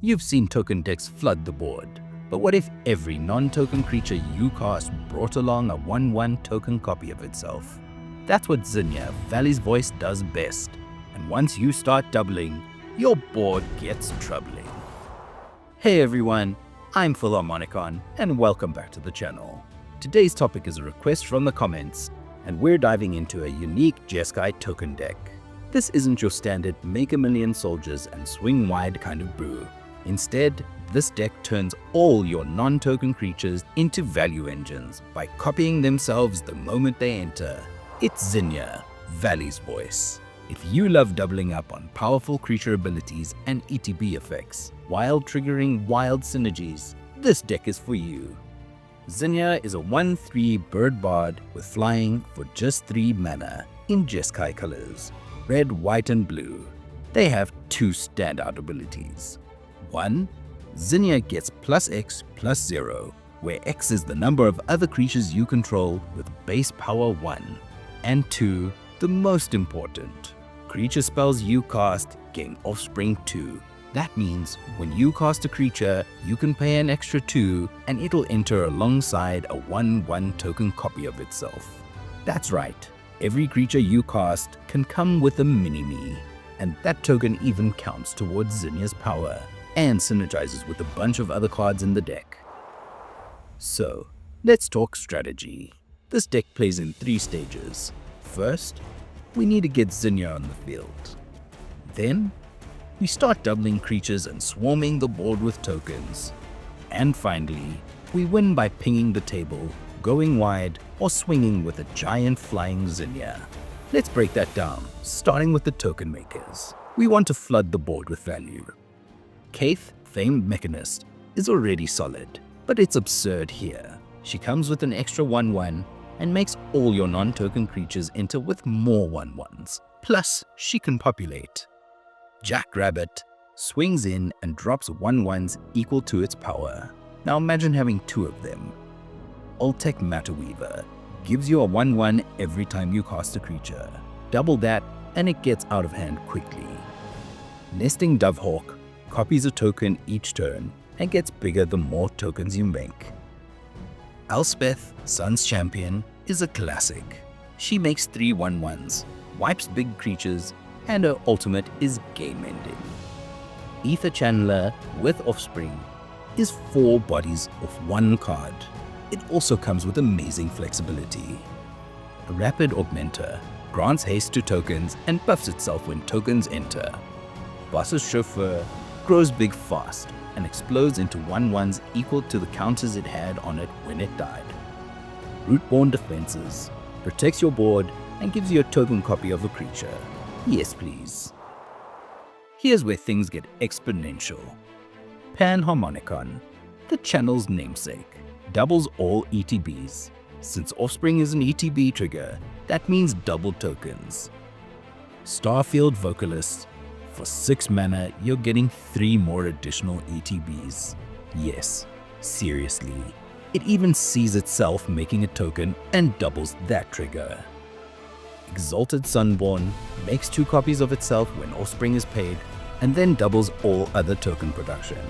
You've seen token decks flood the board, but what if every non-token creature you cast brought along a 1/1 token copy of itself? That's what Zinnia, Valley's Voice, does best, and once you start doubling, your board gets troubling. Hey everyone, I'm Philharmonicon, and welcome back to the channel. Today's topic is a request from the comments, and we're diving into a unique Jeskai token deck. This isn't your standard make a million soldiers and swing wide kind of brew. Instead, this deck turns all your non-token creatures into value engines by copying themselves the moment they enter. It's Zinnia, Valley's Voice. If you love doubling up on powerful creature abilities and ETB effects, while triggering wild synergies, this deck is for you. Zinnia is a 1/3 bird bard with flying for just 3 mana in Jeskai colors, red, white, and blue. They have 2 standout abilities. 1. Zinnia gets +X/+0, where X is the number of other creatures you control with base power 1. And 2. The most important, creature spells you cast gain Offspring 2. That means when you cast a creature, you can pay an extra 2 and it'll enter alongside a 1/1 token copy of itself. That's right, every creature you cast can come with a mini-me, and that token even counts towards Zinnia's power and synergizes with a bunch of other cards in the deck. So, let's talk strategy. This deck plays in 3 stages. First, we need to get Zinnia on the field. Then, we start doubling creatures and swarming the board with tokens. And finally, we win by pinging the table, going wide, or swinging with a giant flying Zinnia. Let's break that down, starting with the token makers. We want to flood the board with value. Kaith, Famed Mechanist, is already solid, but it's absurd here. She comes with an extra 1/1 and makes all your non-token creatures enter with more 1/1s. Plus, she can populate. Jackrabbit swings in and drops 1/1s equal to its power. Now imagine having 2 of them. Ultec Matterweaver gives you a 1/1 every time you cast a creature. Double that and it gets out of hand quickly. Nesting Dovehawk copies a token each turn and gets bigger the more tokens you make. Elspeth, Sun's Champion, is a classic. She makes 3 1/1s, wipes big creatures, and her ultimate is game ending. Ether Channeler with Offspring is 4 bodies of 1 card. It also comes with amazing flexibility. Rapid Augmenter grants haste to tokens and buffs itself when tokens enter. Boss's Chauffeur grows big fast and explodes into 1/1s equal to the counters it had on it when it died. Rootborn Defenses protects your board and gives you a token copy of a creature. Yes please. Here's where things get exponential. Panharmonicon, the channel's namesake, doubles all ETBs. Since Offspring is an ETB trigger, that means double tokens. Starfield Vocalist, for 6 mana, you're getting 3 more additional ETBs. Yes, seriously. It even sees itself making a token and doubles that trigger. Exalted Sunborn makes 2 copies of itself when Offspring is paid, and then doubles all other token production.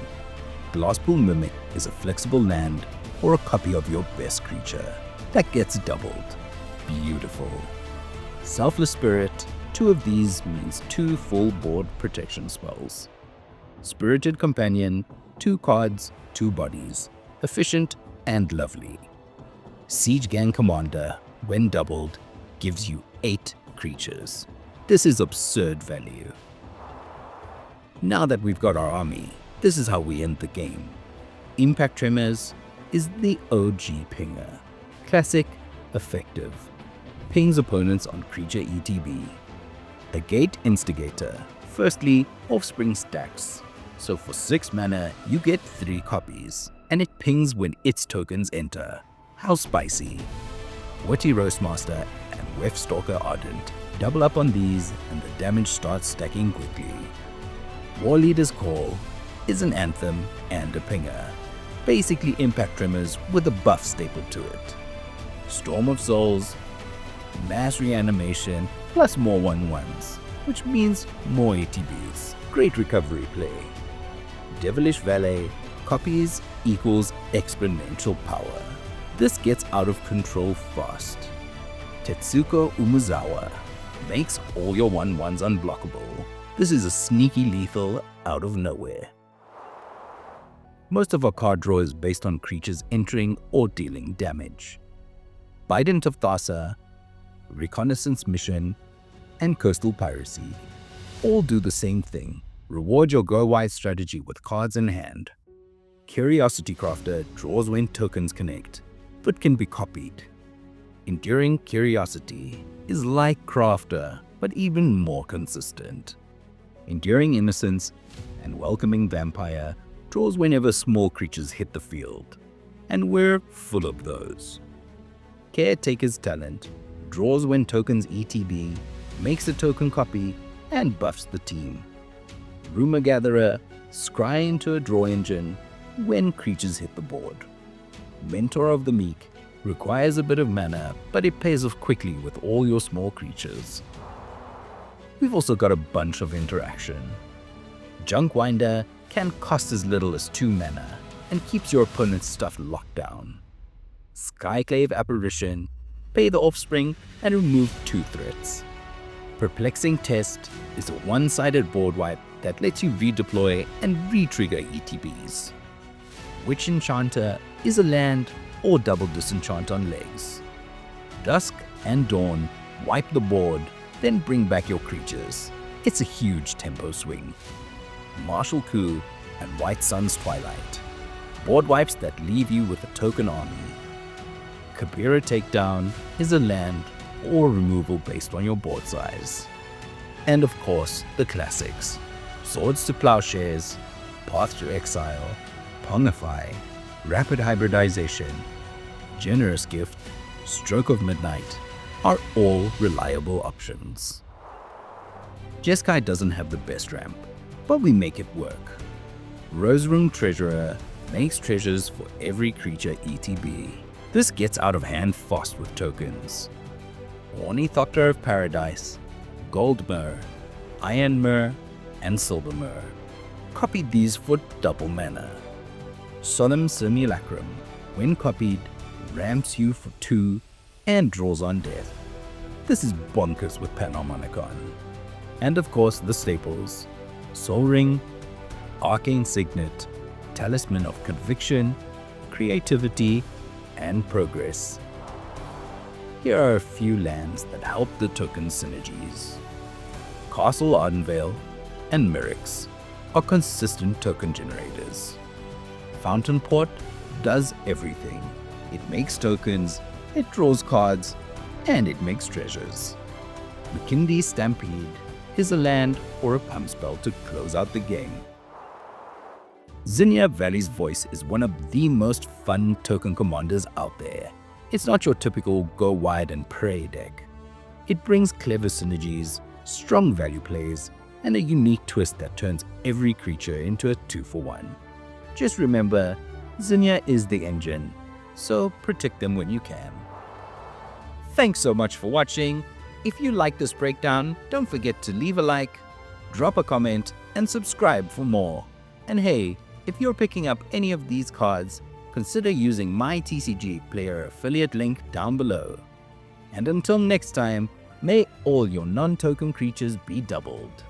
Glasspool Mimic is a flexible land or a copy of your best creature. That gets doubled. Beautiful. Selfless Spirit, 2 of these means 2 full board protection spells. Spirited Companion, 2 cards, 2 bodies. Efficient and lovely. Siege Gang Commander, when doubled, gives you 8 creatures. This is absurd value. Now that we've got our army, this is how we end the game. Impact Tremors is the OG pinger. Classic, effective. Pings opponents on creature ETB. A Gate Instigator. Firstly, Offspring stacks. So for 6 mana, you get 3 copies, and it pings when its tokens enter. How spicy. Witty Roastmaster and Weftstalker Ardent double up on these and the damage starts stacking quickly. War Leader's Call is an anthem and a pinger. Basically Impact Tremors with a buff stapled to it. Storm of Souls, mass reanimation, plus more 1/1s, which means more ATBs. Great recovery play. Devilish Valet, copies equals exponential power. This gets out of control fast. Tetsuko Umezawa makes all your 1/1s unblockable. This is a sneaky lethal out of nowhere. Most of our card draw is based on creatures entering or dealing damage. Bident of Thassa, Reconnaissance Mission, and Coastal Piracy all do the same thing. Reward your go-wide strategy with cards in hand. Curiosity Crafter draws when tokens connect, but can be copied. Enduring Curiosity is like Crafter, but even more consistent. Enduring Innocence and Welcoming Vampire draws whenever small creatures hit the field, and we're full of those. Caretaker's Talent draws when tokens ETB, makes a token copy, and buffs the team. Rumor Gatherer scry into a draw engine when creatures hit the board. Mentor of the Meek requires a bit of mana, but it pays off quickly with all your small creatures. We've also got a bunch of interaction. Junkwinder can cost as little as 2 mana and keeps your opponent's stuff locked down. Skyclave Apparition, pay the Offspring and remove 2 threats. Perplexing Test is a one-sided board wipe that lets you redeploy and re-trigger ETBs. Witch Enchanter is a land or double disenchant on legs. Dusk and Dawn wipe the board, then bring back your creatures. It's a huge tempo swing. Martial Coup and White Sun's Twilight, board wipes that leave you with a token army. Kabira Takedown is a land or removal based on your board size. And of course, the classics. Swords to Plowshares, Path to Exile, Pongify, Rapid Hybridization, Generous Gift, Stroke of Midnight are all reliable options. Jeskai doesn't have the best ramp, but we make it work. Rose Room Treasurer makes treasures for every creature ETB. This gets out of hand fast with tokens. Ornithopter of Paradise, Gold Myrrh, Iron Myrrh, and Silver Myrrh. Copy these for double mana. Solemn Simulacrum, when copied, ramps you for 2 and draws on death. This is bonkers with Panharmonicon. And of course the staples, Soul Ring, Arcane Signet, Talisman of Conviction, Creativity, and Progress. Here are a few lands that help the token synergies. Castle Ardenvale and Merrick's are consistent token generators. Fountain Port does everything. It makes tokens, it draws cards, and it makes treasures. Makindi Stampede is a land or a pump spell to close out the game. Zinnia Valley's Voice is one of the most fun token commanders out there. It's not your typical go wide and pray deck. It brings clever synergies, strong value plays, and a unique twist that turns every creature into a 2-for-1. Just remember, Zinnia is the engine, so protect them when you can. Thanks so much for watching. If you like this breakdown, don't forget to leave a like, drop a comment, and subscribe for more. And hey, if you're picking up any of these cards, consider using my TCG Player affiliate link down below. And until next time, may all your non-token creatures be doubled.